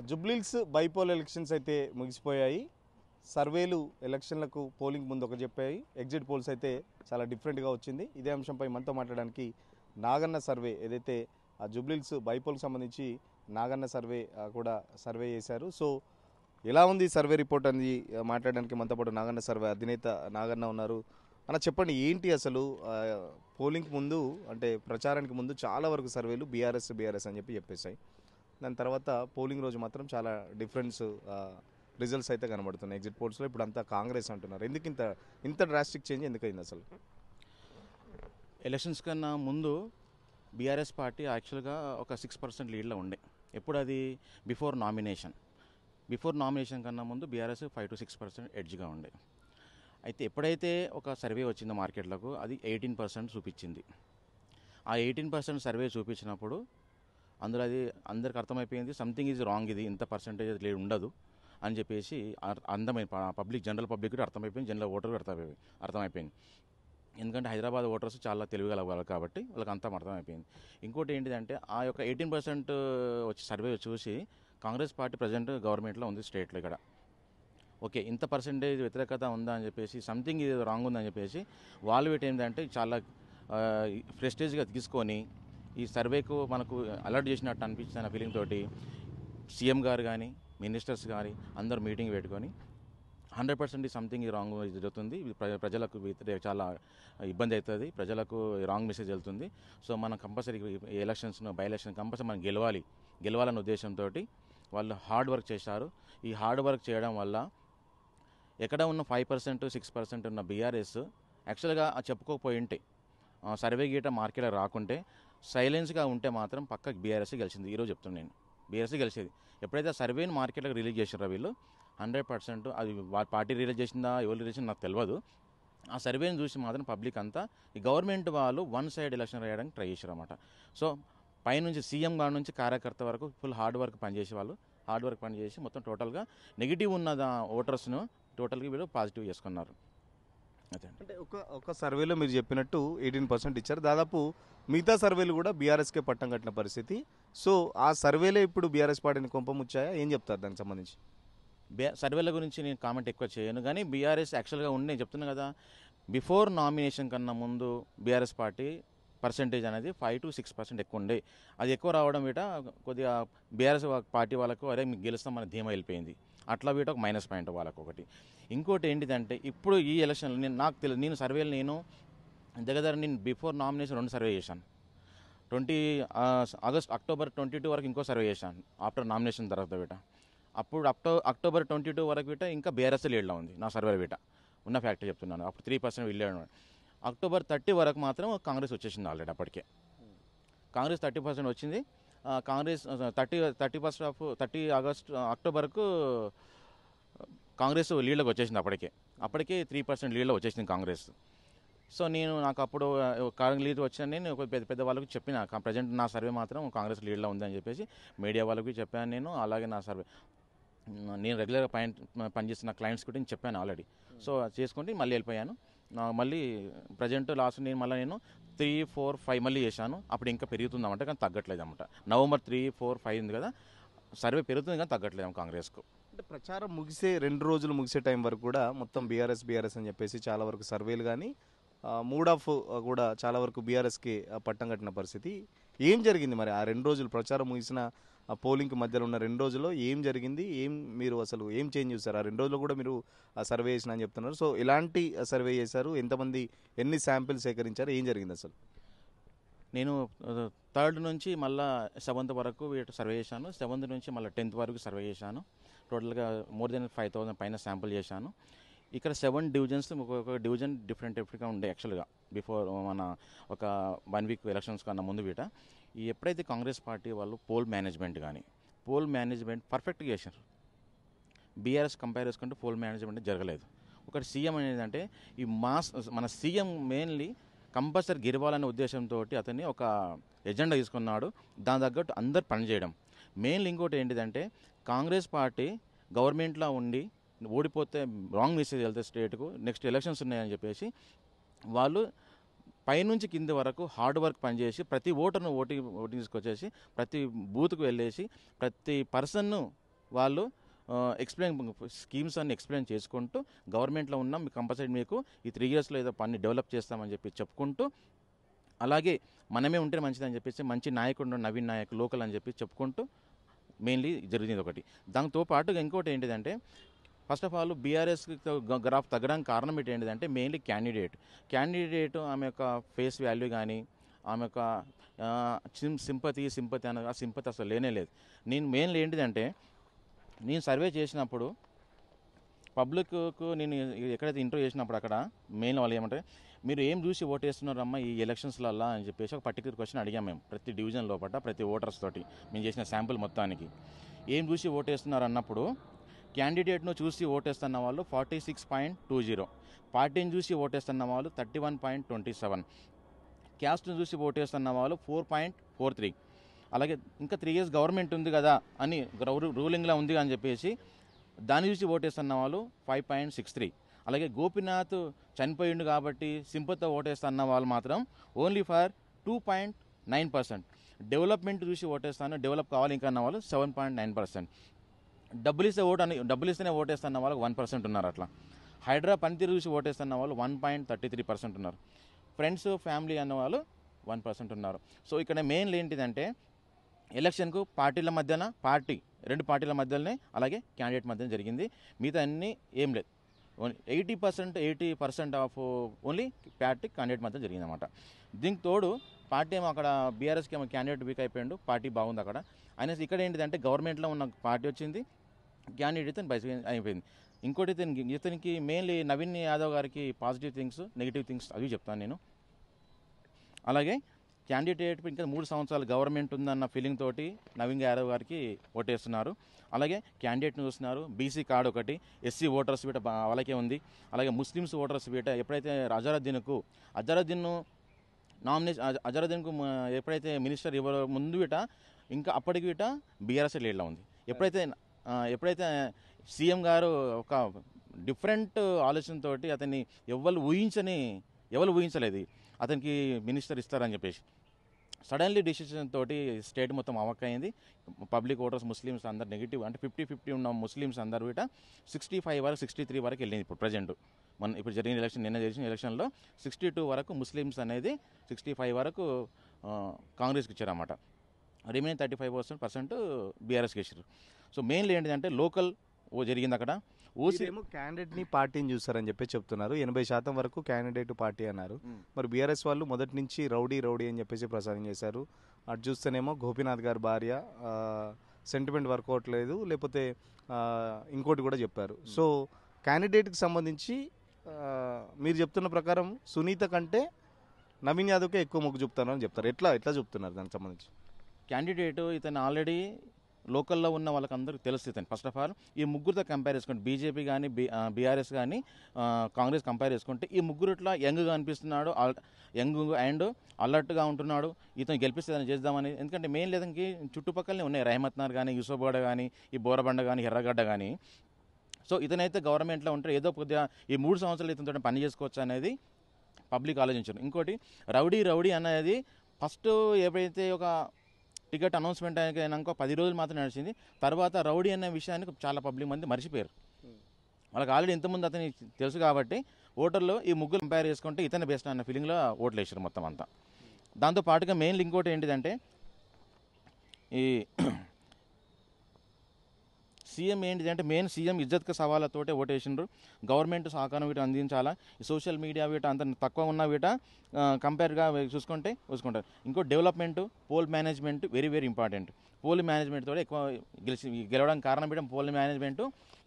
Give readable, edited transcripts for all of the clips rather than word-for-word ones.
Jubilee Hills bypoll elections అయితే ముగిసిపోయాయి. సర్వేలు ఎలక్షన్లకు పోలింగ్ ముందు ఒక చెప్పాయి. ఎగ్జిట్ పోల్స్ అయితే చాలా డిఫరెంట్గా వచ్చింది. ఇదే అంశంపై మనతో మాట్లాడడానికి నాగన్న సర్వే ఏదైతే జుబ్లీహిల్స్ బైపోల్కి సంబంధించి నాగన్న సర్వే కూడా సర్వే చేశారు. సో ఎలా ఉంది సర్వే రిపోర్ట్ అనేది మాట్లాడడానికి మనతో పాటు నాగన్న సర్వే అధినేత నాగన్న ఉన్నారు. అన్న చెప్పండి, ఏంటి అసలు పోలింగ్ ముందు అంటే ప్రచారానికి ముందు చాలా వరకు సర్వేలు బీఆర్ఎస్ అని చెప్పేసాయి. దాని తర్వాత పోలింగ్ రోజు మాత్రం చాలా డిఫరెన్స్ రిజల్ట్స్ అయితే కనబడుతున్నాయి ఎగ్జిట్ పోల్స్లో. ఇప్పుడు అంతా కాంగ్రెస్ అంటున్నారు. ఎందుకు ఇంత డ్రాస్టిక్ చేంజ్ ఎందుకైంది అసలు? ఎలక్షన్స్ కన్నా ముందు బీఆర్ఎస్ పార్టీ యాక్చువల్గా ఒక 6% లీడ్లో ఉండే. ఎప్పుడు అది బిఫోర్ నామినేషన్ కన్నా ముందు బీఆర్ఎస్ 5 to 6% ఎడ్జ్గా ఉండే. అయితే ఎప్పుడైతే ఒక సర్వే వచ్చిందో మార్కెట్లకు అది 18% చూపించింది. ఆ 18% సర్వే చూపించినప్పుడు అందులో అది అందరికి అర్థమైపోయింది, సంథింగ్ ఈజ్ రాంగ్, ఇది ఇంత పర్సంటేజ్ లేదు ఉండదు అని చెప్పేసి జనరల్ పబ్లిక్ కూడా అర్థమైపోయింది, జనరల్ ఓటర్ కూడా అర్థమైపోయింది. ఎందుకంటే హైదరాబాద్ ఓటర్స్ చాలా తెలివిగల వాళ్ళు కాబట్టి వాళ్ళకి అంతా అర్థమైపోయింది. ఇంకోటి ఏంటిదంటే ఆ యొక్క 18% వచ్చి సర్వే చూసి కాంగ్రెస్ పార్టీ ప్రజెంట్ గవర్నమెంట్లో ఉంది స్టేట్లో. ఇక్కడ ఓకే ఇంత పర్సంటేజ్ వ్యతిరేకత ఉందా అని చెప్పేసి, సంథింగ్ ఇది రాంగ్ ఉందని చెప్పేసి వాళ్ళు ఏంటంటే చాలా ప్రెస్టేజ్గా తీసుకొని ఈ సర్వేకు మనకు అలర్ట్ చేసినట్టు అనిపించిన ఫీలింగ్ తోటి సీఎం గారు కానీ మినిస్టర్స్ కానీ అందరూ మీటింగ్ పెట్టుకొని 100% సంథింగ్ రాంగ్ జరుగుతుంది, ప్రజలకు చాలా ఇబ్బంది అవుతుంది, ప్రజలకు రాంగ్ మెసేజ్ వెళ్తుంది. సో మనం కంపల్సరీ బై ఎలక్షన్ కంపల్సరీ మనం గెలవాలన్న ఉద్దేశంతో వాళ్ళు హార్డ్ వర్క్ చేశారు. ఈ హార్డ్ వర్క్ చేయడం వల్ల ఎక్కడ ఉన్న 5% 6% ఉన్న బీఆర్ఎస్ యాక్చువల్గా చెప్పుకోకపోయి ఉంటే సర్వే గీట మార్కెట్లో రాకుంటే సైలెన్స్గా ఉంటే మాత్రం పక్కకి బీఆర్ఎస్ గెలిచింది. ఈరోజు చెప్తున్నాను నేను, బీఆర్ఎస్ గెలిచేది. ఎప్పుడైతే ఆ సర్వేని మార్కెట్లోకి రిలీజ్ చేశారో వీళ్ళు 100%, అది పార్టీ రిలీజ్ చేసిందా ఎవరు రిలీజ్ చేసిందా నాకు తెలియదు, ఆ సర్వేని చూసి మాత్రం పబ్లిక్ అంతా ఈ గవర్నమెంట్ వాళ్ళు వన్ సైడ్ ఎలక్షన్ వేయడానికి ట్రై చేశారు అన్నమాట. సో పైనుంచి సీఎం గారి నుంచి కార్యకర్త వరకు ఫుల్ హార్డ్ వర్క్ పనిచేసే వాళ్ళు పనిచేసి మొత్తం టోటల్గా నెగిటివ్ ఉన్న ఓటర్స్ను టోటల్గా వీళ్ళు పాజిటివ్ చేసుకున్నారు. అదే అంటే ఒక సర్వేలో మీరు చెప్పినట్టు 18% ఇచ్చారు. దాదాపు మిగతా సర్వేలు కూడా బీఆర్ఎస్కే పట్టం కట్టిన పరిస్థితి. సో ఆ సర్వేలే ఇప్పుడు బీఆర్ఎస్ పార్టీని కొంపముచ్చాయా? ఏం చెప్తారు దానికి సంబంధించి? సర్వేల గురించి నేను కామెంట్ ఎక్కువ చేయను, కానీ బీఆర్ఎస్ యాక్చువల్గా నేను చెప్తున్నా కదా, బిఫోర్ నామినేషన్ కన్నా ముందు బీఆర్ఎస్ పార్టీ పర్సెంటేజ్ అనేది 5 to 6% ఎక్కువ ఉండే. అది ఎక్కువ రావడం వీట కొద్దిగా బీఆర్ఎస్ పార్టీ వాళ్ళకు అరే మీకు గెలుస్తామని ధీమా వెళ్ళిపోయింది. అట్లా వీట ఒక మైనస్ పాయింట్ వాళ్ళకు ఒకటి. ఇంకోటి ఏంటిదంటే ఇప్పుడు ఈ ఎలక్షన్లో నేను సర్వేలు దగ్గర నేను బిఫోర్ నామినేషన్ 2 సర్వే చేశాను. అక్టోబర్ 22 వరకు ఇంకో సర్వే చేశాను ఆఫ్టర్ నామినేషన్ తర్వాత వీట. అప్పుడు అక్టోబర్ 22 వరకు వీట ఇంకా బీఆర్ఎస్ లీడ్లో ఉంది నా సర్వేలో వీట, ఉన్న ఫ్యాక్ట్ చెప్తున్నాను. అప్పుడు 3% వెళ్ళాడు. అక్టోబర్ 30 వరకు మాత్రం కాంగ్రెస్ వచ్చేసింది ఆల్రెడీ. అప్పటికే కాంగ్రెస్ 30% వచ్చింది. కాంగ్రెస్ 30 అక్టోబర్కు కాంగ్రెస్ లీడ్లోకి వచ్చేసింది. అప్పటికే 3% లీడ్లో వచ్చేసింది కాంగ్రెస్. సో నాకు అప్పుడు కాంగ్రెస్ లీడ్ వచ్చాను. నేను పెద్ద వాళ్ళకి చెప్పిన ప్రజెంట్ నా సర్వే మాత్రం కాంగ్రెస్ లీడ్లో ఉందని చెప్పేసి మీడియా వాళ్ళకి చెప్పాను నేను. అలాగే నా సర్వే నేను రెగ్యులర్గా పనిచేస్తున్న క్లయింట్స్ కూడా నేను చెప్పాను ఆల్రెడీ. సో చేసుకుంటే మళ్ళీ వెళ్ళిపోయాను. మళ్ళీ ప్రజెంట్ లాస్ట్ నేను 3, 4, 5 మళ్ళీ చేశాను. అప్పుడు ఇంకా పెరుగుతుందన్నమాట, కానీ తగ్గట్లేదు అన్నమాట. నవంబర్ 3, 4, 5 ఉంది కదా, సర్వే పెరుగుతుంది కానీ తగ్గట్లేదు కాంగ్రెస్కు. అంటే ప్రచారం ముగిసే 2 రోజులు ముగిసే టైం వరకు కూడా మొత్తం బీఆర్ఎస్ అని చెప్పేసి చాలా వరకు సర్వేలు కానీ మూడ్ ఆఫ్ కూడా చాలా వరకు బీఆర్ఎస్కి పట్టం కట్టిన పరిస్థితి. ఏం జరిగింది మరి ఆ 2 రోజులు ప్రచారం ముగిసిన పోలింగ్కి మధ్యలో ఉన్న 2 రోజుల్లో ఏం జరిగింది? మీరు అసలు ఏం చేంజ్ చూసారు? ఆ 2 రోజుల్లో కూడా మీరు సర్వే చేసిన అని చెప్తున్నారు. సో ఎలాంటి సర్వే చేశారు? ఎంతమంది ఎన్ని శాంపిల్స్ సేకరించారు? ఏం జరిగింది అసలు? నేను 3rd నుంచి మళ్ళీ 7th వరకు సర్వే చేశాను. 7th నుంచి మళ్ళీ 10th వరకు సర్వే చేశాను. టోటల్గా మోర్ దెన్ 5,000 పైన శాంపుల్ చేశాను. ఇక్కడ 7 డివిజన్స్, ఒక్కొక్క డివిజన్ డిఫరెంట్గా ఉండే యాక్చువల్గా బిఫోర్ మన ఒక 1 వీక్ ఎలక్షన్స్ కన్నా ముందు వీట. ఎప్పుడైతే కాంగ్రెస్ పార్టీ వాళ్ళు పోల్ మేనేజ్మెంట్ పర్ఫెక్ట్గా చేశారు. బీఆర్ఎస్ కంపేర్ చేసుకుంటే పోల్ మేనేజ్మెంట్ జరగలేదు. ఒకటి సీఎం అనేది ఈ మన సీఎం మెయిన్లీ కంపల్సరీ గెలవాలనే ఉద్దేశంతో అతన్ని ఒక ఎజెండా తీసుకున్నాడు. దాని తగ్గట్టు అందరు పనిచేయడం మెయిన్లీ. ఇంకోటి ఏంటిదంటే కాంగ్రెస్ పార్టీ గవర్నమెంట్లో ఉండి ఓడిపోతే రాంగ్ మెసేజ్ వెళ్తే స్టేట్కు నెక్స్ట్ ఎలక్షన్స్ ఉన్నాయని చెప్పేసి వాళ్ళు పైనుంచి కింది వరకు హార్డ్ వర్క్ పనిచేసి ప్రతి ఓటర్ను ఓటింగ్ తీసుకొచ్చేసి ప్రతి బూత్కు వెళ్ళేసి ప్రతి పర్సన్ను వాళ్ళు స్కీమ్స్ అన్ని ఎక్స్ప్లెయిన్ చేసుకుంటూ గవర్నమెంట్లో ఉన్నాం మీకు కంపల్సరీ మీకు ఈ 3 ఇయర్స్లో ఏదో పని డెవలప్ చేస్తామని చెప్పి చెప్పుకుంటూ అలాగే మనమే ఉంటే మంచిదని చెప్పేసి మంచి నాయకుడు నవీన్ నాయక్ లోకల్ అని చెప్పి చెప్పుకుంటూ మెయిన్లీ జరిగింది ఒకటి. దాంతో పాటుగా ఇంకోటి ఏంటిదంటే first of all BRS graph తగ్గడానికి కారణం ఏంటిదంటే మెయిన్లీ క్యాండిడేట్ ఆమె యొక్క ఫేస్ వాల్యూ కానీ ఆమె యొక్క సింపతి అన్న ఆ సింపతి అసలు లేనే లేదు. నేను మెయిన్లీ ఏంటిదంటే నేను సర్వే చేసినప్పుడు పబ్లిక్కు నేను ఎక్కడైతే ఇంటర్వ్యూ చేసినప్పుడు అక్కడ మెయిన్ వాళ్ళు ఏమంటే మీరు ఏం చూసి ఓటేస్తున్నారమ్మా ఈ ఎలక్షన్స్లల్లా అని చెప్పేసి ఒక పర్టికులర్ క్వశ్చన్ అడిగాం మేము ప్రతి డివిజన్ లోపల ప్రతి ఓటర్స్ తోటి మేము చేసిన శాంపుల్ మొత్తానికి. ఏం చూసి ఓటేస్తున్నారు అన్నప్పుడు క్యాండిడేట్ను చూసి ఓటేస్తున్న వాళ్ళు 46.20, పార్టీని చూసి ఓటేస్తున్న వాళ్ళు 31.27, క్యాస్ట్ను చూసి ఓటేస్తున్న వాళ్ళు 4.43, అలాగే ఇంకా 3 ఇయర్స్ గవర్నమెంట్ ఉంది కదా అని రూలింగ్లో ఉంది అని చెప్పేసి దాన్ని చూసి ఓటేస్తున్న వాళ్ళు 5.63, అలాగే గోపీనాథ్ చనిపోయిండు కాబట్టి సింపతితో ఓటేస్తున్న వాళ్ళు మాత్రం ఓన్లీ ఫర్ 2.9%, డెవలప్మెంట్ చూసి ఓటేస్తాను డెవలప్ కావాలి ఇంకా అన్న వాళ్ళు 7.9%, డబ్బులు ఇస్తేనే ఓటేస్తున్న వాళ్ళకి 1% ఉన్నారు. అట్లా హైడ్రా పనితీరు చూసి ఓటేస్తున్న వాళ్ళు 1.33% ఉన్నారు. ఫ్రెండ్స్ ఫ్యామిలీ అన్న వాళ్ళు 1% ఉన్నారు. సో ఇక్కడ మెయిన్లీ ఏంటిదంటే ఎలక్షన్కు రెండు పార్టీల మధ్యలోనే అలాగే క్యాండిడేట్ మధ్యన జరిగింది. మిగతా అన్నీ ఏం లేదు. 80% ఆఫ్ ఓన్లీ పార్టీ క్యాండిడేట్ మధ్య జరిగింది అనమాట. దీనికి తోడు పార్టీ ఏమో అక్కడ బీఆర్ఎస్కి ఏమో క్యాండిడేట్ వీక్ అయిపోయాడు, పార్టీ బాగుంది అక్కడ అయినా. ఇక్కడ ఏంటిదంటే గవర్నమెంట్లో ఉన్న పార్టీ వచ్చింది, క్యాండిడేట్ ఇతను బయట అయిపోయింది. ఇంకోటి ఇతనికి మెయిన్లీ నవీన్ యాదవ్ గారికి పాజిటివ్ థింగ్స్ నెగిటివ్ థింగ్స్ అవి చెప్తాను నేను. అలాగే క్యాండిడేట్ ఇంకా 3 సంవత్సరాలు గవర్నమెంట్ ఉందన్న ఫీలింగ్ తోటి నవీన్ యాదవ్ గారికి ఓటేస్తున్నారు. అలాగే క్యాండిడేట్ని చూస్తున్నారు. బీసీ కార్డు ఒకటి, ఎస్సీ ఓటర్స్ వీట వాళ్ళకే ఉంది. అలాగే ముస్లిమ్స్ ఓటర్స్ వీట ఎప్పుడైతే అజరుద్దీన్కు ఎప్పుడైతే మినిస్టర్ ఇవ్వరో ముందు వీట ఇంకా అప్పటికి వీట బీఆర్ఎస్ లీడ్లో ఉంది. ఎప్పుడైతే సీఎం గారు ఒక డిఫరెంట్ ఆలోచనతోటి అతన్ని ఎవరు ఊహించలేదు అతనికి మినిస్టర్ ఇస్తారని చెప్పేసి సడన్లీ డిసిషన్ తోటి స్టేట్ మొత్తం అయింది. పబ్లిక్ ఓటర్స్ ముస్లిమ్స్ అందరు నెగిటివ్ అంటే 50-50 ఉన్న ముస్లిమ్స్ అందరు వీట 65 వరకు 63 వరకు వెళ్ళింది. ఇప్పుడు ప్రజెంట్ ఇప్పుడు జరిగిన నిన్న జరిగిన ఎలక్షన్లో 62 వరకు ముస్లిమ్స్ అనేది 65 వరకు కాంగ్రెస్కి ఇచ్చారన్నమాట. రిమైనింగ్ 35% బీఆర్ఎస్కి ఇచ్చారు. సో మెయిన్లీ ఏంటంటే లోకల్ జరిగింది అక్కడ. ఏమో క్యాండిడేట్ని పార్టీని చూస్తారని చెప్పి చెప్తున్నారు. 80% వరకు క్యాండిడేట్ పార్టీ అన్నారు. మరి బీఆర్ఎస్ వాళ్ళు మొదటి నుంచి రౌడీ అని చెప్పేసి ప్రచారం చేశారు. అటు చూస్తేనేమో గోపీనాథ్ గారి భార్య సెంటిమెంట్ వర్కౌట్ లేదు, లేకపోతే ఇంకోటి కూడా చెప్పారు. సో క్యాండిడేట్కి సంబంధించి మీరు చెప్తున్న ప్రకారం సునీత కంటే నవీన్ యాదవ్కే ఎక్కువ మొగ్గు చూపుతాను అని చెప్తారు. ఎట్లా చెప్తున్నారు దానికి సంబంధించి? క్యాండిడేట్ ఇతను ఆల్రెడీ లోకల్లో ఉన్న వాళ్ళకి అందరికీ తెలుస్తుంది. ఫస్ట్ ఆఫ్ ఆల్ ఈ ముగ్గురితో కంపేర్ చేసుకుంటే బీజేపీ కానీ బీఆర్ఎస్ కానీ కాంగ్రెస్ కంపేర్ చేసుకుంటే ఈ ముగ్గురుట్లా యంగ్గా అనిపిస్తున్నాడు, యంగ్ అండ్ అలర్ట్గా ఉంటున్నాడు. ఇతను గెలిపిస్తుందని చేద్దామని. ఎందుకంటే మెయిన్ లేదంకి చుట్టుపక్కలనే ఉన్నాయి రహమత్నార్ కానీ, యూసఫ్గూడ కానీ, ఈ బోరబండ కానీ, ఎర్రగడ్డ కానీ. సో ఇతనైతే గవర్నమెంట్లో ఉంటే ఏదో కొద్దిగా ఈ 3 సంవత్సరాలు ఇతనితో పని చేసుకోవచ్చు అనేది పబ్లిక్ ఆలోచించారు. ఇంకోటి రౌడీ అనేది ఫస్ట్ ఎప్పుడైతే ఒక టికెట్ అనౌన్స్మెంట్ అయినాక 10 రోజులు మాత్రం నడిచింది. తర్వాత రౌడీ అనే విషయానికి చాలా పబ్లిక్ మంది మర్చిపోయారు. వాళ్ళకి ఆల్రెడీ ఇంతకుముందు అతనికి తెలుసు కాబట్టి ఓటర్లు ఈ ముగ్గురు కంపేర్ చేసుకుంటే ఇతను బెస్ట్ అన్న ఫీలింగ్లో ఓట్లు వేసారు మొత్తం అంతా. దాంతో పాటుగా మెయిన్ ఇంకోటి ఏంటిదంటే ఈ సీఎం ఏంటిదంటే మెయిన్ సీఎం ఇజ్జత్కి సవాళ్ళతోటే ఓటేసిండ్రు. గవర్నమెంట్ సహకారం వీటి అందించాలా. ఈ సోషల్ మీడియా వీట అంత తక్కువ ఉన్న వీట కంపేర్గా చూసుకుంటారు. ఇంకో development, poll management very very important. Poll management తోటి ఎక్కువ గెలవడానికి కారణం వీట పోల్ మేనేజ్మెంట్.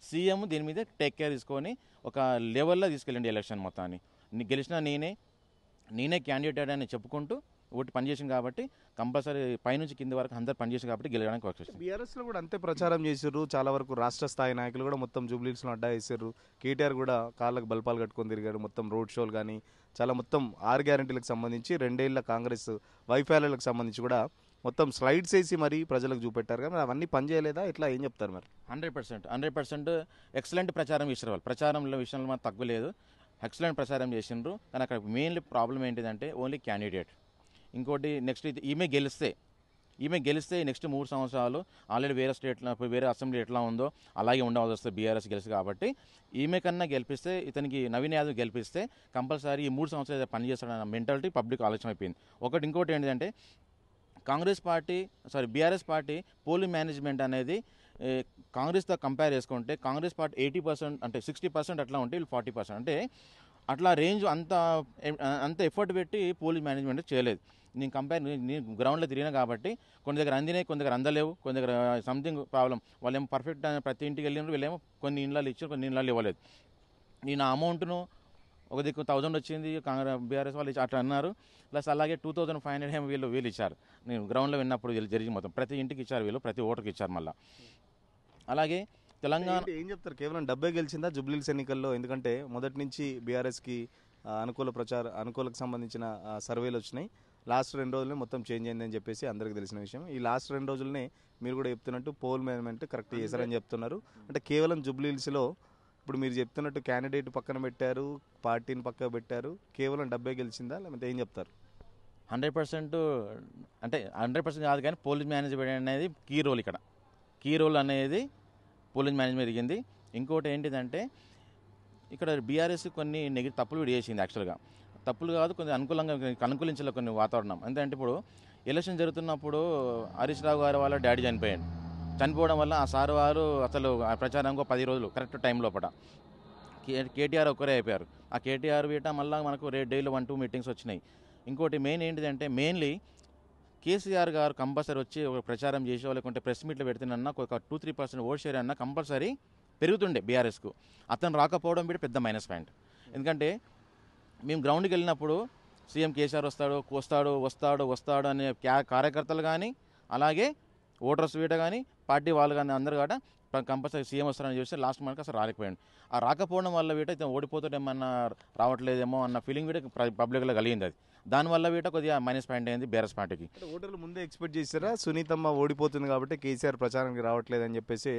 సీఎం దీని మీద టేక్ కేర్ తీసుకొని ఒక లెవెల్లో తీసుకెళ్ళండి ఎలక్షన్ మొత్తాన్ని. గెలిచిన నేనే క్యాండిడేట్ అని చెప్పుకుంటూ ఒకటి పనిచేసింది కాబట్టి కంపల్సరీ పైనుంచి కింద వరకు అందరు పనిచేసింది కాబట్టి గెలవడానికి వర్క్ చేసింది. బీఆర్ఎస్లో కూడా అంతే ప్రచారం చేశారు. చాలా వరకు రాష్ట్ర స్థాయి నాయకులు కూడా మొత్తం జూబ్లీహిల్స్లో అడ్డా వేసారు. కేటీఆర్ కూడా కాళ్ళకు బల్పాలు కట్టుకొని తిరిగాడు. మొత్తం రోడ్ షోలు కానీ చాలా మొత్తం 6 గ్యారెంటీలకు సంబంధించి 2 ఏళ్ల కాంగ్రెస్ వైఫల్యాలకు సంబంధించి కూడా మొత్తం స్లైడ్స్ వేసి మరి ప్రజలకు చూపెట్టారు. కానీ అవన్నీ పనిచేయలేదా? ఇట్లా ఏం చెప్తారు మరి? 100% ఎక్సలెంట్ ప్రచారం చేసారు వాళ్ళు. ప్రచారంలో విషయంలో మాకు తక్కువలేదు, ఎక్సలెంట్ ప్రచారం చేసిండ్రు. కానీ అక్కడ మెయిన్లీ ప్రాబ్లం ఏంటిదంటే ఓన్లీ క్యాండిడేట్. ఇంకోటి నెక్స్ట్ ఈమె ఈమె గెలిస్తే నెక్స్ట్ 3 సంవత్సరాలు ఆల్రెడీ వేరే స్టేట్లో వేరే అసెంబ్లీ ఎట్లా ఉందో అలాగే ఉండవలసి వస్తుంది బీఆర్ఎస్ గెలిచి కాబట్టి ఈమె కన్నా గెలిపిస్తే ఇతనికి నవీన్ యాదవ్ గెలిపిస్తే కంపల్సరీ ఈ 3 సంవత్సరాలు పనిచేస్తాడన్న మెంటాలిటీ పబ్లిక్ ఆలోచన అయిపోయింది. ఇంకోటి ఏంటంటే బీఆర్ఎస్ పార్టీ పోలింగ్ మేనేజ్మెంట్ అనేది కాంగ్రెస్తో కంపేర్ చేసుకుంటే కాంగ్రెస్ పార్టీ 80% అంటే 60% అట్లా ఉంటే వీళ్ళు 40% అంటే అట్లా రేంజ్ అంత ఎఫర్ట్ పెట్టి పోలింగ్ మేనేజ్మెంట్ చేయలేదు. నేను గ్రౌండ్లో తిరిగినా కాబట్టి కొన్ని దగ్గర అందినాయి, కొన్ని దగ్గర అందలేవు, కొన్ని దగ్గర సంథింగ్ ప్రాబ్లం. వాళ్ళు ఏమో పర్ఫెక్ట్ ప్రతి ఇంటికి వెళ్ళినారు, వీళ్ళేమో కొన్ని ఇళ్ళలో ఇచ్చారు, కొన్ని ఇళ్ళలో ఇవ్వలేదు. నేను ఆ అమౌంట్ను ఒక దిక్కు 1000 వచ్చింది బీఆర్ఎస్ వాళ్ళు అట్లా అన్నారు. ప్లస్ అలాగే 2500 ఏమో వీళ్ళు ఇచ్చారు. నేను గ్రౌండ్లో విన్నప్పుడు జరిగి మొత్తం ప్రతి ఇంటికి ఇచ్చారు, వీళ్ళు ప్రతి ఓటర్కి ఇచ్చారు. మళ్ళీ అలాగే తెలంగాణ ఏం చెప్తారు, కేవలం డబ్బే గెలిచిందా జూబ్లీహిల్స్ ఎన్నికల్లో? ఎందుకంటే మొదటి నుంచి బీఆర్ఎస్కి అనుకూలకు సంబంధించిన సర్వేలు వచ్చినాయి. లాస్ట్ 2 రోజులనే మొత్తం చేంజ్ అయిందని చెప్పేసి అందరికీ తెలిసిన విషయం. ఈ లాస్ట్ 2 రోజులనే మీరు కూడా చెప్తున్నట్టు పోల్ మేనేజ్మెంట్ కరెక్ట్ చేశారని చెప్తున్నారు. అంటే కేవలం జూబ్లీహిల్స్లో ఇప్పుడు మీరు చెప్తున్నట్టు క్యాండిడేట్ పక్కన పెట్టారు, పార్టీని పక్కన పెట్టారు, కేవలం డబ్బే గెలిచిందా లేకపోతే ఏం చెప్తారు? 100% అంటే 100% కాదు, కానీ పోలింగ్ మేనేజ్మెంట్ అనేది కీ రోల్. ఇక్కడ కీ రోల్ అనేది పోలింగ్ మేనేజ్మెంట్ జరిగింది. ఇంకోటి ఏంటిదంటే ఇక్కడ బీఆర్ఎస్ కొన్ని తప్పులు కూడా చేసింది. యాక్చువల్గా తప్పులు కాదు, కొంచెం అనుకూలించలే కొన్ని వాతావరణం. ఎందుకంటే ఇప్పుడు ఎలక్షన్ జరుగుతున్నప్పుడు హరీష్ రావు గారు వాళ్ళ డాడీ చనిపోవడం వల్ల ఆ సార్ వారు అసలు ప్రచారంగా 10 రోజులు కరెక్ట్ టైం లోపల కేటీఆర్ ఒక్కరే అయిపోయారు. ఆ కేటీఆర్ వీట మళ్ళీ మనకు డైలీ 1-2 మీటింగ్స్ వచ్చినాయి. ఇంకోటి మెయిన్ ఏంటిదంటే మెయిన్లీ కేసీఆర్ గారు కంపల్సరీ వచ్చి ఒక ప్రచారం చేసో లేకుంటే ప్రెస్ మీట్లో పెడుతున్నా ఒక 2-3% ఓట్ షేర్ అన్నా కంపల్సరీ పెరుగుతుండే బీఆర్ఎస్కు. అతను రాకపోవడం కూడా పెద్ద మైనస్ పాయింట్. ఎందుకంటే మేము గ్రౌండ్కి వెళ్ళినప్పుడు సీఎం కేసీఆర్ వస్తాడు అనే కార్యకర్తలు కానీ అలాగే ఓటర్స్ వీట కానీ పార్టీ వాళ్ళు కానీ అందరు కూడా కంపల్సరీ సీఎం వస్తారని చూస్తే లాస్ట్ మనకు అసలు రాలేకపోయాడు. ఆ రాకపోవడం వల్ల వీట ఇతను ఓడిపోతాడేమన్నా రావట్లేదేమో అన్న ఫీలింగ్ వీట పబ్లిక్లో కలిగింది. అది దానివల్ల వీట కొద్దిగా మైనస్ పాయింట్ అయింది బీఆర్ఎస్ పార్టీకి. ఓటర్లు ముందే ఎక్స్పెక్ట్ చేశారా సునీతమ్మ ఓడిపోతుంది కాబట్టి కేసీఆర్ ప్రచారానికి రావట్లేదని చెప్పేసి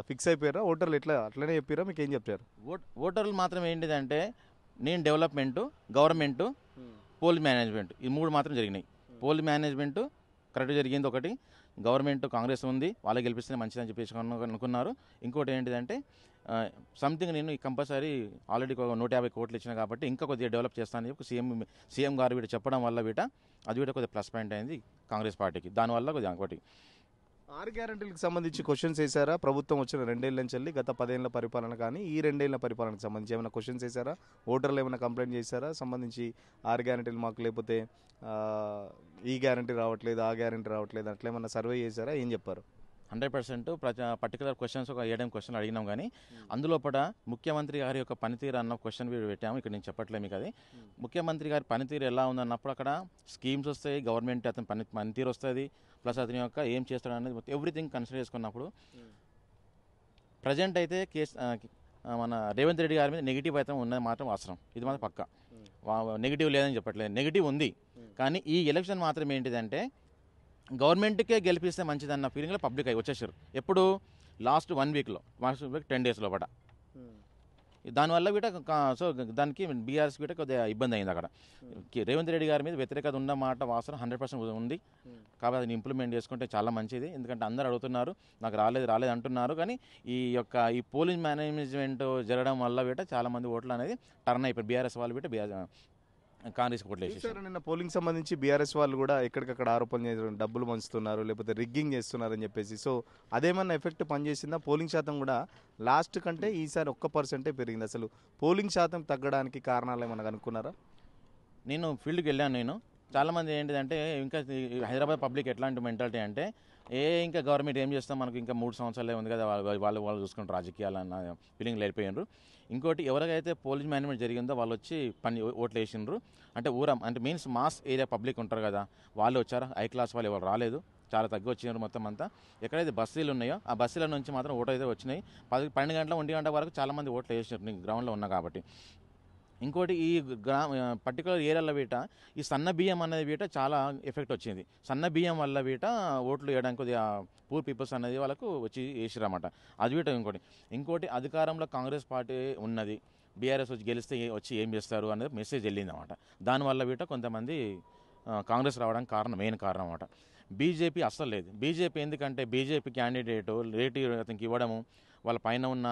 ఫిక్స్ అయిపోయారా? ఓటర్లు అట్లనే చెప్పారా, మీకు ఏం చెప్పారు? ఓటర్లు మాత్రం ఏంటిదంటే నేను డెవలప్మెంటు, గవర్నమెంటు, పోలింగ్ మేనేజ్మెంట్ ఈ 3 మాత్రం జరిగినాయి. పోలింగ్ మేనేజ్మెంటు కరెక్ట్ జరిగింది ఒకటి, గవర్నమెంట్ కాంగ్రెస్ ఉంది వాళ్ళకి గెలిపిస్తే మంచిదని చెప్పేసి అనుకున్నారు. ఇంకోటి ఏంటిదంటే సంథింగ్ నేను కంపల్సరీ ఆల్రెడీ 150 కోట్లు ఇచ్చిన కాబట్టి ఇంకా కొద్దిగా డెవలప్ చేస్తానని చెప్పి సీఎం గారు వీట చెప్పడం వల్ల అది కొద్దిగా ప్లస్ పాయింట్ అయింది కాంగ్రెస్ పార్టీకి. దానివల్ల కొద్దిగా ఒకటి 6 గ్యారెంటీలకు సంబంధించి క్వశ్చన్స్ వేసారా? ప్రభుత్వం వచ్చిన 2 ఏళ్ళ నుంచి వెళ్ళి గత 10 ఏళ్ల పరిపాలన కానీ ఈ 2 ఏళ్ల పరిపాలనకు సంబంధించి ఏమైనా క్వశ్చన్స్ వేసారా? ఓటర్లు ఏమైనా కంప్లైంట్ చేశారా సంబంధించి 6 గ్యారెంటీలు మాకు లేకపోతే ఈ గ్యారెంటీ రావట్లేదు, ఆ గ్యారెంటీ రావట్లేదు అట్లా ఏమన్నా సర్వే చేశారా? ఏం చెప్పారు? 100% పర్టికులర్ క్వశ్చన్స్ ఒక 7 క్వశ్చన్లు అడిగినాం. కానీ అందులోపట ముఖ్యమంత్రి గారి యొక్క పనితీరు అన్న క్వశ్చన్ పెట్టాము. ఇక్కడ నేను చెప్పట్లేదు మీకు. అది ముఖ్యమంత్రి గారి పనితీరు ఎలా ఉందన్నప్పుడు అక్కడ స్కీమ్స్ వస్తాయి, గవర్నమెంట్ అతని పనితీరు వస్తుంది, ప్లస్ అతని యొక్క ఏం చేస్తాడు అనేది ఎవ్రీథింగ్ కన్సిడర్ చేసుకున్నప్పుడు ప్రజెంట్ అయితే మన రేవంత్ రెడ్డి గారి మీద నెగిటివ్ అయితే ఉన్నది మాత్రం వాస్తవం. ఇది మాత్రం పక్కా. నెగిటివ్ లేదని చెప్పట్లేదు, నెగిటివ్ ఉంది. కానీ ఈ ఎలక్షన్ మాత్రం ఏంటిదంటే గవర్నమెంట్కే గెలిపిస్తే మంచిదన్న ఫీలింగ్లో పబ్లిక్ అయి వచ్చేసారు. ఎప్పుడు లాస్ట్ 1 వీక్లో 10 డేస్ లోపల. దానివల్ల సో దానికి బీఆర్ఎస్ కొద్దిగా ఇబ్బంది అయింది. అక్కడ రేవంత్ రెడ్డి గారి మీద వ్యతిరేకత ఉన్న మాట వాస్తవం 100% ఉంది. కాబట్టి అది ఇంప్లిమెంట్ చేసుకుంటే చాలా మంచిది. ఎందుకంటే అందరూ అడుగుతున్నారు, నాకు రాలేదు అంటున్నారు. కానీ ఈ పోలింగ్ మేనేజ్మెంట్ జరగడం వల్ల చాలా మంది ఓట్లు అనేది టర్న్ అయిపోయి బీఆర్ఎస్ వాళ్ళు కాంగ్రెస్ ఓట్లు వేసేసారు. నిన్న పోలింగ్ సంబంధించి బీఆర్ఎస్ వాళ్ళు కూడా ఎక్కడికక్కడ ఆరోపణలు చేస్తున్నారు, డబ్బులు పంచుతున్నారు లేకపోతే రిగ్గింగ్ చేస్తున్నారని చెప్పేసి. సో అదేమన్నా ఎఫెక్ట్ పనిచేసిందా? పోలింగ్ శాతం కూడా లాస్ట్ కంటే ఈసారి 1% పెరిగింది. అసలు పోలింగ్ శాతం తగ్గడానికి కారణాలు ఏమన్నా కనుక్కున్నారా? నేను ఫీల్డ్కి వెళ్ళాను. చాలామంది ఏంటిదంటే ఇంకా హైదరాబాద్ పబ్లిక్ ఎట్లాంటి మెంటాలిటీ అంటే ఇంకా గవర్నమెంట్ ఏం చేస్తాం, మనకు ఇంకా 3 సంవత్సరాలే ఉంది కదా, వాళ్ళు చూసుకుంటారు రాజకీయాలన్న ఫీలింగ్ వెళ్ళిపోయినారు. ఇంకోటి ఎవరికైతే పోలింగ్ మేనేజ్మెంట్ జరిగిందో వాళ్ళు వచ్చి ఓట్లు వేసినారు. అంటే అంటే మీన్స్ మాస్ ఏరియా పబ్లిక్ ఉంటారు కదా, వాళ్ళు వచ్చారు. హై క్లాస్ వాళ్ళు ఎవరు రాలేదు, చాలా తగ్గి వచ్చినారు మొత్తం అంతా. ఎక్కడైతే బస్సులు ఉన్నాయో ఆ బస్సుల నుంచి మాత్రం ఓటు అయితే వచ్చినాయి. 12 గంటల 1 గంట వరకు చాలామంది ఓట్లు వేసినారు నేను గ్రౌండ్లో ఉన్నా కాబట్టి. ఇంకోటి ఈ పర్టికులర్ ఏరియాలో ఈ సన్న బియ్యం అనేది చాలా ఎఫెక్ట్ వచ్చింది. సన్న బియ్యం వల్ల ఓట్లు వేయడానికి కొద్దిగా పూర్ పీపుల్స్ అనేది వాళ్ళకు వచ్చి వేసిరన్నమాట. అది ఇంకోటి అధికారంలో కాంగ్రెస్ పార్టీ ఉన్నది, బీఆర్ఎస్ వచ్చి గెలిస్తే వచ్చి ఏం చేస్తారు అనేది మెసేజ్ వెళ్ళింది అన్నమాట. దానివల్ల కొంతమంది కాంగ్రెస్ రావడానికి మెయిన్ కారణం అన్నమాట. బీజేపీ అస్సలు లేదు. బీజేపీ ఎందుకంటే బీజేపీ క్యాండిడేటు రేటు అతనికి ఇవ్వడము, వాళ్ళ పైన ఉన్న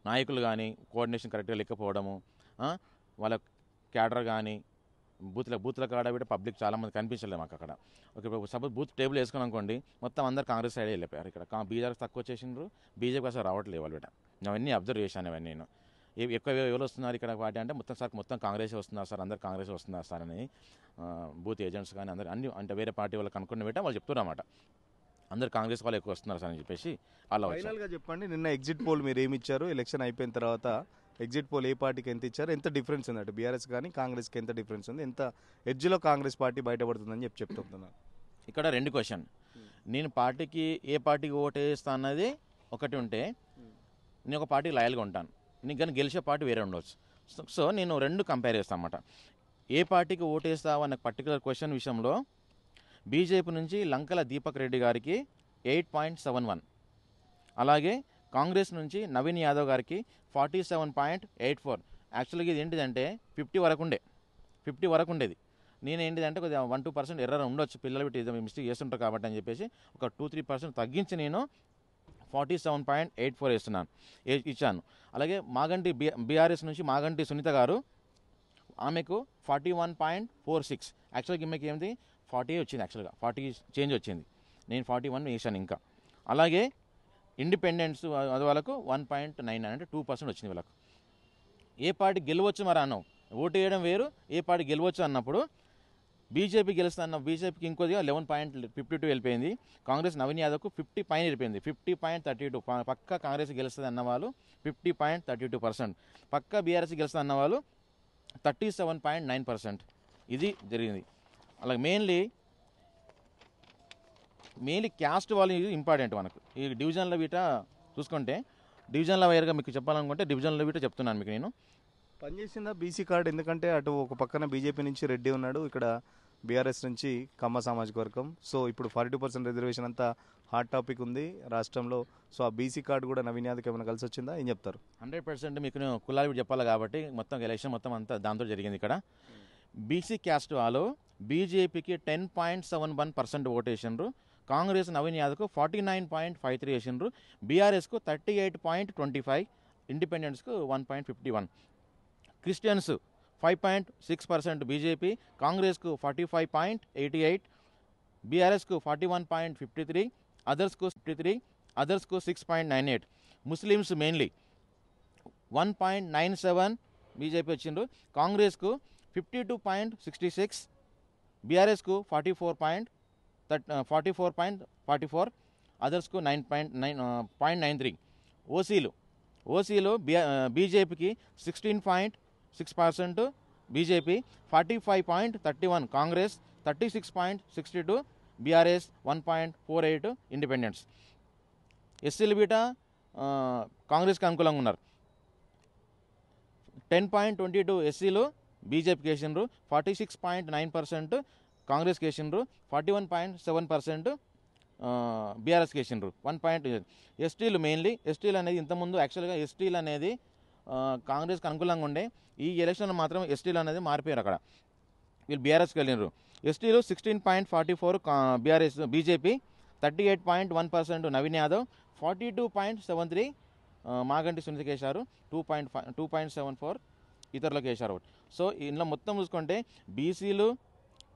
నాయకులు కానీ కోఆర్డినేషన్ కరెక్ట్గా లేకపోవడము, వాళ్ళ క్యాడర్ కానీ బూత్ల కాడ కూడా పబ్లిక్ చాలామంది కనిపించలేదు మాకు అక్కడ. ఒక సపోజ్ బూత్ టేబుల్ వేసుకుని అనుకోండి, మొత్తం అందరు కాంగ్రెస్ సైడే వెళ్ళిపోయారు. ఇక్కడ బీఆర్ఎస్ తక్కువ వచ్చేసిండ్రు, బీజేపీ అసలు రావట్లేదు వాళ్ళు. అవన్నీ అబ్జర్వ్ చేశాను. అవన్నీ నేను ఎక్కువ ఎవరు వస్తున్నారు ఇక్కడ పార్టీ అంటే మొత్తం కాంగ్రెస్ వస్తున్నారు సార్, అందరు కాంగ్రెస్ వస్తున్నారు సార్ అని బూత్ ఏజెంట్స్ కానీ అందరు అన్ని అంటే వేరే పార్టీ వాళ్ళకి కనుక్కుని పెట్టా వాళ్ళు చెప్తున్నారు అన్నమాట. అందరు కాంగ్రెస్ వాళ్ళు ఎక్కువ వస్తున్నారు సార్ అని చెప్పేసి అలా ఫైనల్గా చెప్పండి, నిన్న ఎగ్జిట్ పోల్ మీరు ఏమి ఇచ్చారు? ఎలక్షన్ అయిపోయిన తర్వాత ఎగ్జిట్ పోల్ ఏ పార్టీకి ఎంత ఇచ్చారు, ఎంత డిఫరెన్స్ ఉంది? అంటే బీఆర్ఎస్ కానీ కాంగ్రెస్కి ఎంత డిఫరెన్స్ ఉంది, ఎంత ఎడ్జ్లో కాంగ్రెస్ పార్టీ బయటపడుతుందని చెప్తున్నాను. ఇక్కడ రెండు క్వశ్చన్. నేను పార్టీకి ఏ పార్టీకి ఓటేస్తా అన్నది ఒకటి ఉంటే నేను ఒక పార్టీకి లాయల్గా ఉంటాను, నీకు కానీ గెలిచే పార్టీ వేరే ఉండవచ్చు. సో నేను రెండు కంపేర్ చేస్తాను అన్నమాట. ఏ పార్టీకి ఓటేస్తావు అన్న పర్టికులర్ క్వశ్చన్ విషయంలో బీజేపీ నుంచి లంకల దీపక్ రెడ్డి గారికి 8.71, అలాగే కాంగ్రెస్ నుంచి నవీన్ యాదవ్ గారికి 47.84. యాక్చువల్గా ఇది ఏంటిదంటే 50 వరకు ఉండేది. నేను ఏంటిదంటే కొద్దిగా 1-2% ఎర్రర్ ఉండొచ్చు, పిల్లలు పెట్టి మిస్టేక్ చేస్తుంటారు కాబట్టి అని చెప్పేసి ఒక 2-3% తగ్గించి నేను 47.84 ఇచ్చాను. అలాగే మాగంటి బీఆర్ఎస్ నుంచి మాగంటి సునీత గారు, ఆమెకు 41.46. యాక్చువల్గా ఈమెకి ఏంటి 40 వచ్చింది, యాక్చువల్గా 40 చేంజ్ వచ్చింది, నేను 41 వేసాను ఇంకా. అలాగే ఇండిపెండెన్స్ అది వాళ్ళకు 1.99 అంటే 2% వచ్చింది వాళ్ళకు. ఏ పార్టీ గెలవచ్చు మరి అన్నావు, ఓటు వేయడం వేరు, ఏ పార్టీ గెలవచ్చు అన్నప్పుడు బీజేపీ గెలుస్తా అన్న బీజేపీకి ఇంకొద్దిగా 11.52 వెళ్ళిపోయింది. కాంగ్రెస్ నవీన్ యాదవ్కు 50 పైన వెళ్ళిపోయింది, 50.32. పక్క కాంగ్రెస్ గెలుస్తుంది అన్న వాళ్ళు 50.32%, పక్క బీఆర్ఎస్ గెలుస్తుంది అన్న వాళ్ళు 37.9%. ఇది జరిగింది. అలాగే మెయిన్లీ క్యాస్ట్ వాళ్ళు ఇంపార్టెంట్ మనకు. ఈ డివిజన్ల వీట చూసుకుంటే డివిజన్ల వైర్గా మీకు చెప్పాలనుకుంటే డివిజన్ల వీట చెప్తున్నాను మీకు. నేను పనిచేసిందా బీసీ కార్డు? ఎందుకంటే అటు ఒక పక్కన బీజేపీ నుంచి రెడ్డి ఉన్నాడు, ఇక్కడ బీఆర్ఎస్ నుంచి కమ్మ సామాజిక వర్గం. సో ఇప్పుడు 42% రిజర్వేషన్ అంతా హాట్ టాపిక్ ఉంది రాష్ట్రంలో. సో ఆ బీసీ కార్డు కూడా నవీన్ యాదవ్కి ఏమైనా కలిసి వచ్చిందా, ఏం చెప్తారు? 100% మీకు నేను కులాలు చెప్పాలి కాబట్టి మొత్తం ఎలక్షన్ మొత్తం అంతా దాంతో జరిగింది. ఇక్కడ బీసీ క్యాస్ట్ వాళ్ళు బీజేపీకి 10.71% ఓటు వేసిండ్రు, కాంగ్రెస్ నవీన్ యాదవ్కు 49.53 వేసిండ్రు, బీఆర్ఎస్కు 38.25, ఇండిపెండెన్స్కు 1.51. క్రిస్టియన్స్ 5.6% బీజేపీ, కాంగ్రెస్కు 45.88, బీఆర్ఎస్కు 41.53, అదర్స్కు 53, అదర్స్కు 6.98. ముస్లిమ్స్ మెయిన్లీ 1.97 బీజేపీ వచ్చిండ్రు, కాంగ్రెస్కు 52.66, బీఆర్ఎస్కు 44.44, అదర్స్కు 9.93. ఓసీలు బీజేపీకి 16.6% బీజేపీ, 45.31 కాంగ్రెస్, 36.62 బీఆర్ఎస్, 1.48 ఇండిపెండెన్స్. ఎస్సీలు బీట కాంగ్రెస్కి అనుకూలంగా ఉన్నారు. 10.22 ఎస్సీలు బీజేపీకి వేసిండ్రు, 46.9% కాంగ్రెస్కి వేసిండ్రు, 41.7% బీఆర్ఎస్కి వేసిండ్రు. 1. ఎస్టీలు మెయిన్లీ ఎస్టీలు అనేది ఇంతకుముందు యాక్చువల్గా ఎస్టీలు అనేది కాంగ్రెస్కి అనుకూలంగా ఉండే, ఈ ఎలక్షన్ మాత్రం ఎస్టీలు అనేది మారిపోయారు. అక్కడ వీళ్ళు బీఆర్ఎస్కి వెళ్ళినారు. ఎస్టీలు 16.44 బీజేపీ, 38.1% నవీన్ యాదవ్, 42.73 మాగంటి సునీతకి వేశారు, 2.74 ఇతరులకు వేశారు. సో ఇందులో మొత్తం చూసుకుంటే బీసీలు,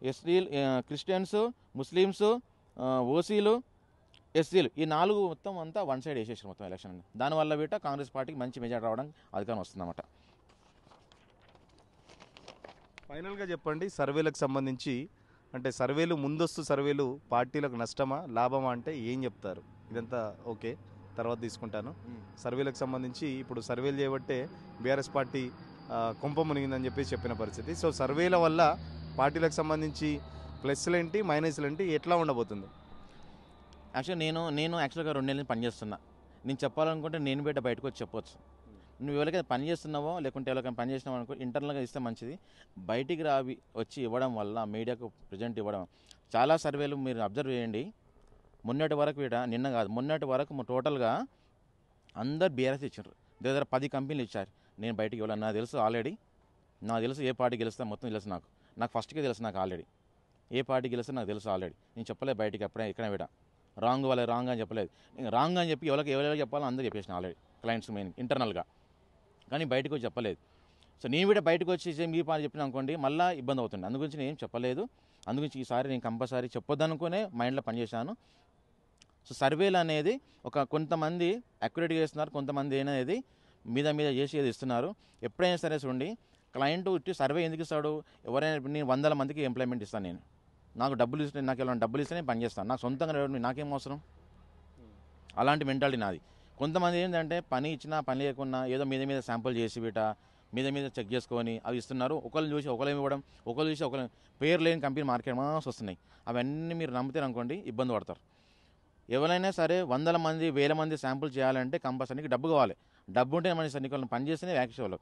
ఎస్టీలు, క్రిస్టియన్స్, ముస్లిమ్స్, ఓసీలు, ఎస్సీలు ఈ 4 మొత్తం అంతా వన్ సైడ్ వేసేసారు మొత్తం ఎలక్షన్. దానివల్ల వీట కాంగ్రెస్ పార్టీకి మంచి మెజార్టీ రావడం అధికారం వస్తుందన్నమాట. ఫైనల్గా చెప్పండి, సర్వేలకు సంబంధించి అంటే సర్వేలు ముందస్తు సర్వేలు పార్టీలకు నష్టమా లాభమా అంటే ఏం చెప్తారు? ఇదంతా ఓకే, తర్వాత తీసుకుంటాను. సర్వేలకు సంబంధించి ఇప్పుడు సర్వేలు చేయబట్టే బీఆర్ఎస్ పార్టీ కొంప మునిగిందని చెప్పిన పరిస్థితి. సో సర్వేల వల్ల పార్టీలకు సంబంధించి ప్లస్లు ఏంటి మైనస్లు ఏంటి ఎట్లా ఉండబోతుంది? యాక్చువల్గా నేను యాక్చువల్గా 2 నెలలు పనిచేస్తున్నా. నేను చెప్పాలనుకుంటే నేను బయటకు వచ్చి చెప్పొచ్చు. నువ్వు ఎవరికైనా పని చేస్తున్నావో లేకుంటే ఎవరికైనా పని చేసినావు అనుకో, ఇంటర్నల్గా ఇస్తే మంచిది. బయటికి వచ్చి ఇవ్వడం వల్ల మీడియాకు ప్రజెంట్ ఇవ్వడం చాలా సర్వేలు మీరు అబ్జర్వ్ చేయండి. మొన్నటి వరకు నిన్న కాదు మొన్నటి వరకు టోటల్గా అందరు బీఆర్ఎస్ ఇచ్చారు. దగ్గర 10 కంపెనీలు ఇచ్చారు. నేను బయటికి ఇవ్వలేను. నాకు తెలుసు ఆల్రెడీ, నాకు తెలుసు ఏ పార్టీ గెలుస్తా మొత్తం తెలుసు. నాకు ఫస్ట్కే తెలుసు నాకు ఆల్రెడీ. ఏ పార్టీ గెలిస్తే నాకు తెలుసు ఆల్రెడీ. నేను చెప్పలేదు బయటికి ఎప్పుడైనా ఎక్కడ విడా రాంగ్ వాళ్ళ రాంగ్ అని చెప్పలేదు. నేను రాంగ్ అని చెప్పి ఎవరికి చెప్పాలో అందరూ చెప్పేసిన ఆల్రెడీ క్లయింట్స్ మెయిన్ ఇంటర్నల్గా, కానీ బయటకు వచ్చి చెప్పలేదు. సో నేను కూడా బయటకు వచ్చి మీ పార్టీ చెప్పిన అనుకోండి మళ్ళీ ఇబ్బంది అవుతుంది. అందుగురించి నేను ఏం చెప్పలేదు. అందుగురించి ఈసారి నేను కంపల్సరీ చెప్పొద్దనుకునే మైండ్లో పనిచేశాను. సో సర్వేలు అనేది కొంతమంది అక్యురేట్గా చేస్తున్నారు, కొంతమంది అనేది మీద చేసి ఇస్తున్నారు. ఎప్పుడైనా సరే చూడండి, క్లయింట్ ఇట్టి సర్వే ఎందుకు ఇస్తాడు? ఎవరైనా నేను 100 మందికి ఎంప్లాయ్మెంట్ ఇస్తాను. నేను నాకు డబ్బులు ఇస్తే, నాకు ఎవరైనా డబ్బులు ఇస్తే నేను పని చేస్తాను. నాకు సొంతంగా నాకేం అవసరం? అలాంటి మెంటాలిటీ నాది. కొంతమంది ఏంటంటే పని ఇచ్చినా పని లేకున్నా ఏదో మీద శాంపుల్ చేసి మీద చెక్ చేసుకొని అవి ఇస్తున్నారు. ఒకళ్ళు చూసి ఒకళ్ళు ఇవ్వడం, ఒకళ్ళు చూసి ఒకళ్ళు పేరు లేని కంపెనీ మార్కెట్ మాస్ వస్తున్నాయి. అవన్నీ మీరు నమ్ముతారు అనుకోండి ఇబ్బంది పడతారు. ఎవరైనా సరే 100 మంది 1000 మంది శాంపుల్ చేయాలంటే కంపల్సరీ డబ్బు కావాలి. డబ్బు ఉంటే మన నీకు పని చేస్తేనే వ్యాక్సిన్ వాళ్ళు.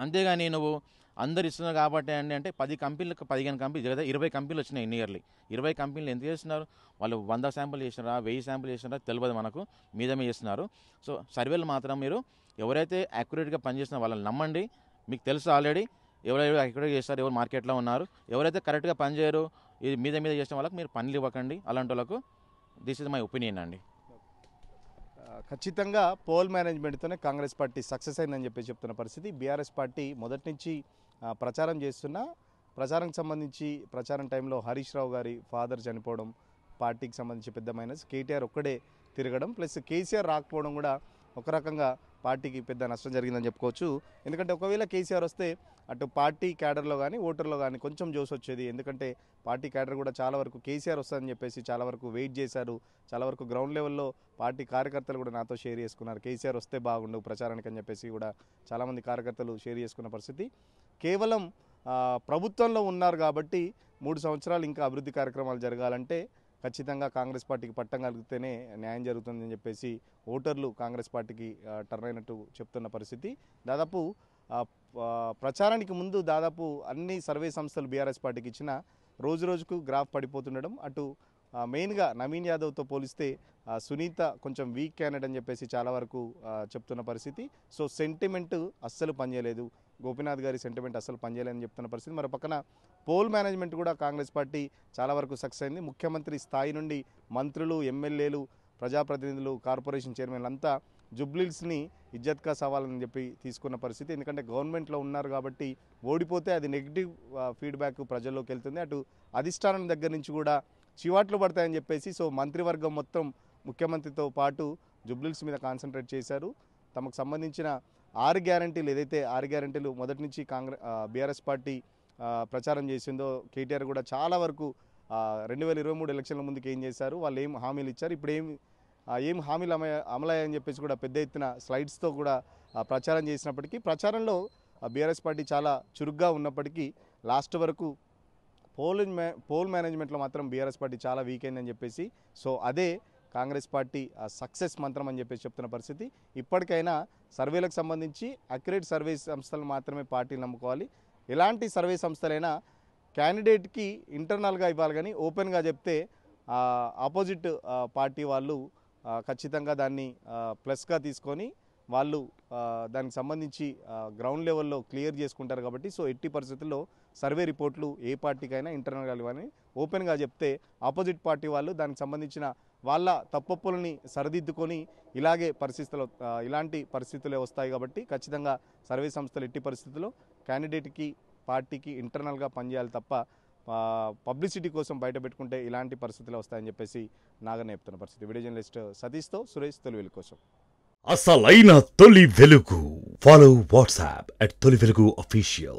అంతేగాని నువ్వు అందరు ఇస్తున్నారు కాబట్టి అంటే 10 కంపెనీలకు 15 కంపెనీలు లేదా 20 కంపెనీలు వచ్చినాయి నియర్లీ. 20 కంపెనీలు ఎంత చేస్తున్నారు? వాళ్ళు 100 శాంపుల్ చేసినారా 1000 శాంపుల్ చేసినారా తెలియదు మనకు, మీద చేస్తున్నారు. సో సర్వేలు మాత్రం మీరు ఎవరైతే యాక్యురేట్గా పనిచేస్తున్న వాళ్ళని నమ్మండి. మీకు తెలుసు ఆల్రెడీ ఎవరైతే యాక్యురేట్గా చేస్తారు, ఎవరు మార్కెట్లో ఉన్నారు. ఎవరైతే కరెక్ట్గా పనిచేయరు, ఇది మీద చేసిన వాళ్ళకి మీరు పనులు ఇవ్వకండి. అలాంటి వాళ్ళకు దిస్ ఇస్ మై ఒపీనియన్ అండి. ఖచ్చితంగా పోల్ మేనేజ్మెంట్తోనే కాంగ్రెస్ పార్టీ సక్సెస్ అయిందని చెప్పి చెప్తున్న పరిస్థితి. బీఆర్ఎస్ పార్టీ మొదటి నుంచి ప్రచారం చేస్తున్న ప్రచారంకి సంబంధించి ప్రచారం టైంలో హరీష్ రావు గారి ఫాదర్ చనిపోవడం, పార్టీకి సంబంధించి పెద్ద మైనస్, కేటీఆర్ ఒక్కడే తిరగడం, ప్లస్ కేసీఆర్ రాకపోవడం కూడా ఒక రకంగా పార్టీకి పెద్ద నష్టం జరిగిందని చెప్పుకోవచ్చు. ఎందుకంటే ఒకవేళ కేసీఆర్ వస్తే అటు పార్టీ క్యాడర్లో కానీ ఓటర్లో కానీ కొంచెం జోస్ వచ్చేది. ఎందుకంటే పార్టీ క్యాడర్ కూడా చాలా వరకు కేసీఆర్ వస్తుందని చెప్పేసి చాలా వరకు వెయిట్ చేశారు. చాలా వరకు గ్రౌండ్ లెవెల్లో పార్టీ కార్యకర్తలు కూడా నాతో షేర్ చేసుకున్నారు, కేసీఆర్ వస్తే బాగుండు ప్రచారానికి అని చెప్పేసి కూడా చాలామంది కార్యకర్తలు షేర్ చేసుకున్న పరిస్థితి. కేవలం ప్రభుత్వంలో ఉన్నారు కాబట్టి 3 సంవత్సరాలు ఇంకా అభివృద్ధి కార్యక్రమాలు జరగాలంటే ఖచ్చితంగా కాంగ్రెస్ పార్టీకి పట్టం కలిగితేనే న్యాయం జరుగుతుందని చెప్పేసి ఓటర్లు కాంగ్రెస్ పార్టీకి టర్న్ అయినట్టు చెప్తున్న పరిస్థితి. దాదాపు ప్రచారానికి ముందు దాదాపు అన్ని సర్వే సంస్థలు బీఆర్ఎస్ పార్టీకి ఇచ్చిన రోజుకు గ్రాఫ్ పడిపోతుండడం, అటు మెయిన్గా నవీన్ యాదవ్తో పోలిస్తే సునీత కొంచెం వీక్ క్యాండిడేట్ అని చెప్పేసి చాలా వరకు చెప్తున్న పరిస్థితి. సో సెంటిమెంట్ అస్సలు పనిచేయలేదు, గోపీనాథ్ గారి సెంటిమెంట్ అస్సలు పనిచేయలేదని చెప్తున్న పరిస్థితి. మరో పక్కన పోల్ మేనేజ్మెంట్ కూడా కాంగ్రెస్ పార్టీ చాలా వరకు సక్సెస్ అయింది. ముఖ్యమంత్రి స్థాయి నుండి మంత్రులు, ఎమ్మెల్యేలు, ప్రజాప్రతినిధులు, కార్పొరేషన్ చైర్మన్లు అంతా జుబ్లీల్స్ని ఇజ్జత్కా సవాలని చెప్పి తీసుకున్న పరిస్థితి. ఎందుకంటే గవర్నమెంట్లో ఉన్నారు కాబట్టి ఓడిపోతే అది నెగిటివ్ ఫీడ్బ్యాక్ ప్రజల్లోకి వెళ్తుంది. అటు అధిష్టానం దగ్గర నుంచి కూడా చివాట్లు పడతాయని చెప్పేసి సో మంత్రివర్గం మొత్తం ముఖ్యమంత్రితో పాటు జుబ్లీల్స్ మీద కాన్సన్ట్రేట్ చేశారు. తమకు సంబంధించిన 6 గ్యారంటీలు ఏదైతే 6 గ్యారంటీలు మొదటి నుంచి బీఆర్ఎస్ పార్టీ ప్రచారం చేసిందో, కేటీఆర్ కూడా చాలా వరకు 2023 ఎలక్షన్ల ముందుకు ఏం చేశారు, వాళ్ళు ఏం హామీలు ఇచ్చారు, ఇప్పుడు ఏం హామీలు అమలయ్యాయని చెప్పేసి కూడా పెద్ద ఎత్తున స్లైడ్స్తో కూడా ప్రచారం చేసినప్పటికీ, ప్రచారంలో బీఆర్ఎస్ పార్టీ చాలా చురుగ్గా ఉన్నప్పటికీ లాస్ట్ వరకు పోల్ మేనేజ్మెంట్లో మాత్రం బీఆర్ఎస్ పార్టీ చాలా వీక్ అయిందని చెప్పేసి సో అదే కాంగ్రెస్ పార్టీ సక్సెస్ మంత్రం అని చెప్పేసి చెప్తున్న పరిస్థితి. ఇప్పటికైనా సర్వేలకు సంబంధించి అక్యురేట్ సర్వే సంస్థలు మాత్రమే పార్టీలు నమ్ముకోవాలి. ఎలాంటి సర్వే సంస్థలైనా క్యాండిడేట్కి ఇంటర్నల్గా ఇవ్వాలి, కానీ ఓపెన్గా చెప్తే ఆపోజిట్ పార్టీ వాళ్ళు ఖచ్చితంగా దాన్ని ప్లస్గా తీసుకొని వాళ్ళు దానికి సంబంధించి గ్రౌండ్ లెవెల్లో క్లియర్ చేసుకుంటారు. కాబట్టి సో ఎట్టి పరిస్థితుల్లో సర్వే రిపోర్ట్లు ఏ పార్టీకైనా ఇంటర్నల్గా ఇవ్వాలి, ఓపెన్గా చెప్తే ఆపోజిట్ పార్టీ వాళ్ళు దానికి సంబంధించిన వాళ్ళ తప్పులని సరిదిద్దుకొని ఇలాంటి పరిస్థితులే వస్తాయి. కాబట్టి ఖచ్చితంగా సర్వే సంస్థలు ఎట్టి పరిస్థితుల్లో క్యాండిడేట్కి పార్టీకి ఇంటర్నల్గా పనిచేయాలి తప్ప పబ్లిసిటీ కోసం బయట పెట్టుకుంటే ఇలాంటి పరిస్థితులు వస్తాయని చెప్పేసి నాగన్న చెప్తున్న పరిస్థితి. వీడియో జర్నలిస్ట్ సతీష్తో సురేష్, తొలి వెలుగు కోసం. అసలైన తొలి వెలుగు. ఫాలో వాట్సాప్ @తొలి వెలుగు official.